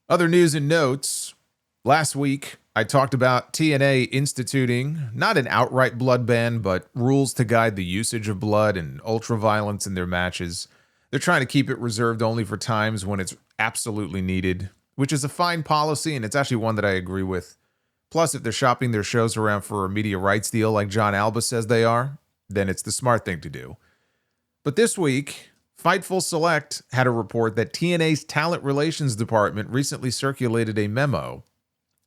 Other news and notes. Last week, I talked about TNA instituting not an outright blood ban, but rules to guide the usage of blood and ultra-violence in their matches. They're trying to keep it reserved only for times when it's absolutely needed, which is a fine policy, and it's actually one that I agree with. Plus, if they're shopping their shows around for a media rights deal like John Alba says they are, then it's the smart thing to do. But this week, Fightful Select had a report that TNA's Talent Relations Department recently circulated a memo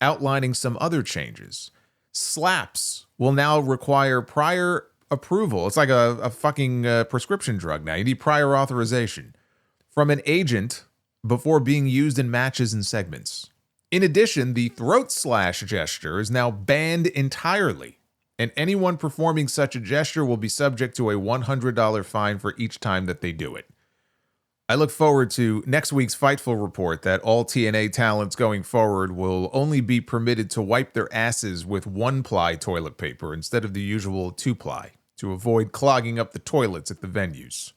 outlining some other changes. Slaps will now require prior approval. It's like a fucking prescription drug now. You need prior authorization from an agent before being used in matches and segments. In addition, the throat slash gesture is now banned entirely, and anyone performing such a gesture will be subject to a $100 fine for each time that they do it. I look forward to next week's Fightful report that all TNA talents going forward will only be permitted to wipe their asses with 1-ply toilet paper instead of the usual 2-ply to avoid clogging up the toilets at the venues.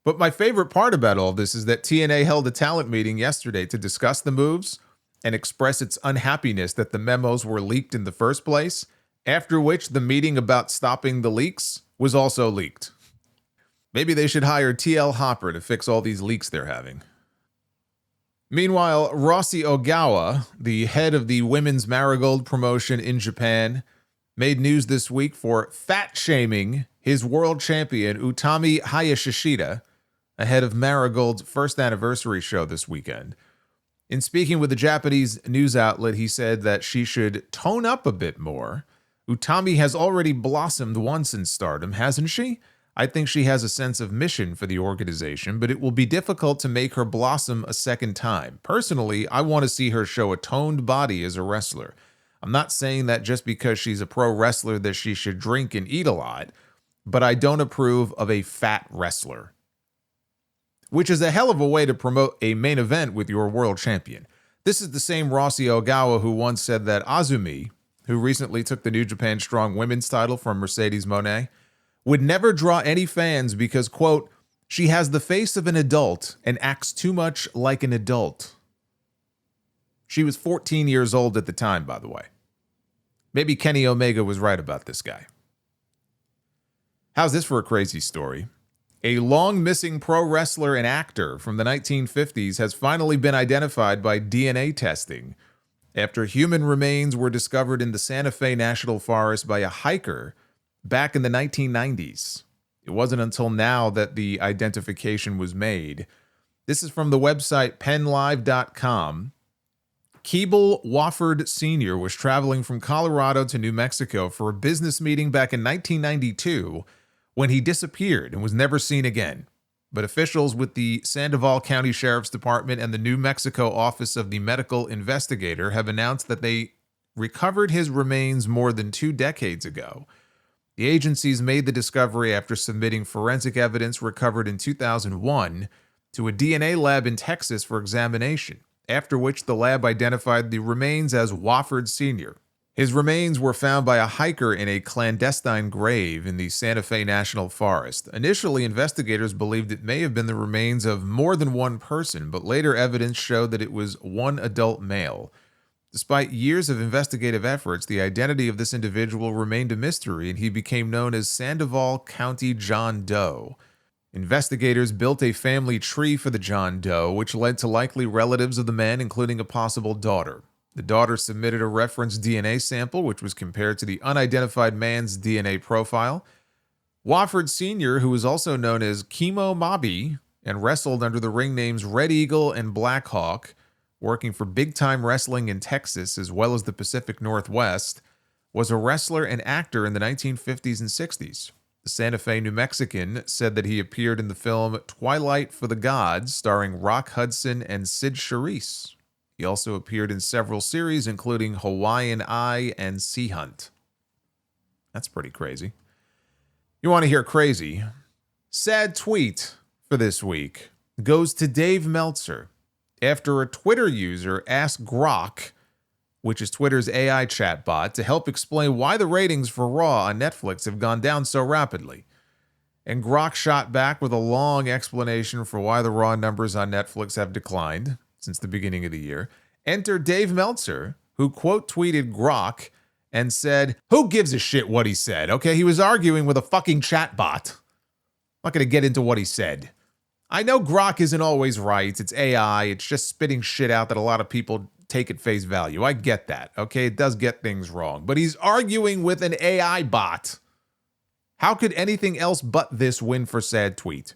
But my favorite part about all this is that TNA held a talent meeting yesterday to discuss the moves and express its unhappiness that the memos were leaked in the first place, after which the meeting about stopping the leaks was also leaked. Maybe they should hire TL Hopper to fix all these leaks they're having. Meanwhile, Rossy Ogawa, the head of the women's Marigold promotion in Japan, made news this week for fat-shaming his world champion Utami Hayashishita ahead of Marigold's first anniversary show this weekend. In speaking with a Japanese news outlet, he said that she should tone up a bit more. Utami has already blossomed once in stardom, hasn't she? I think she has a sense of mission for the organization, but it will be difficult to make her blossom a second time. Personally, I want to see her show a toned body as a wrestler. I'm not saying that just because she's a pro wrestler that she should drink and eat a lot, but I don't approve of a fat wrestler. Which is a hell of a way to promote a main event with your world champion. This is the same Rossy Ogawa who once said that Azumi, who recently took the New Japan Strong Women's title from Mercedes Moné, would never draw any fans because, quote, she has the face of an adult and acts too much like an adult. She was 14 years old at the time, by the way. Maybe Kenny Omega was right about this guy. How's this for a crazy story? A long-missing pro wrestler and actor from the 1950s has finally been identified by DNA testing after human remains were discovered in the Santa Fe National Forest by a hiker back in the 1990s. It wasn't until now that the identification was made. This is from the website penlive.com. Keeble Wofford Sr. was traveling from Colorado to New Mexico for a business meeting back in 1992 when he disappeared and was never seen again. But officials with the Sandoval County Sheriff's Department and the New Mexico Office of the Medical Investigator have announced that they recovered his remains more than 2 decades ago. The agencies made the discovery after submitting forensic evidence recovered in 2001 to a DNA lab in Texas for examination, after which the lab identified the remains as Wofford Sr. His remains were found by a hiker in a clandestine grave in the Santa Fe National Forest. Initially, investigators believed it may have been the remains of more than one person, but later evidence showed that it was one adult male. Despite years of investigative efforts, the identity of this individual remained a mystery, and he became known as Sandoval County John Doe. Investigators built a family tree for the John Doe, which led to likely relatives of the man, including a possible daughter. The daughter submitted a reference DNA sample, which was compared to the unidentified man's DNA profile. Wofford Sr., who was also known as Chemo Mobby and wrestled under the ring names Red Eagle and Black Hawk, working for big-time wrestling in Texas as well as the Pacific Northwest, was a wrestler and actor in the 1950s and 60s. The Santa Fe New Mexican said that he appeared in the film Twilight for the Gods, starring Rock Hudson and Sid Charisse. He also appeared in several series, including Hawaiian Eye and Sea Hunt. That's pretty crazy. You want to hear crazy? Sad tweet for this week goes to Dave Meltzer after a Twitter user asked Grok, which is Twitter's AI chatbot, to help explain why the ratings for Raw on Netflix have gone down so rapidly. And Grok shot back with a long explanation for why the Raw numbers on Netflix have declined, since the beginning of the year. Enter Dave Meltzer, who quote tweeted Grok and said, "Who gives a shit what he said?" Okay, he was arguing with a fucking chatbot. I'm not going to get into what he said. I know Grok isn't always right. It's AI. It's just spitting shit out that a lot of people take at face value. I get that. Okay, it does get things wrong. But he's arguing with an AI bot. How could anything else but this win for said tweet?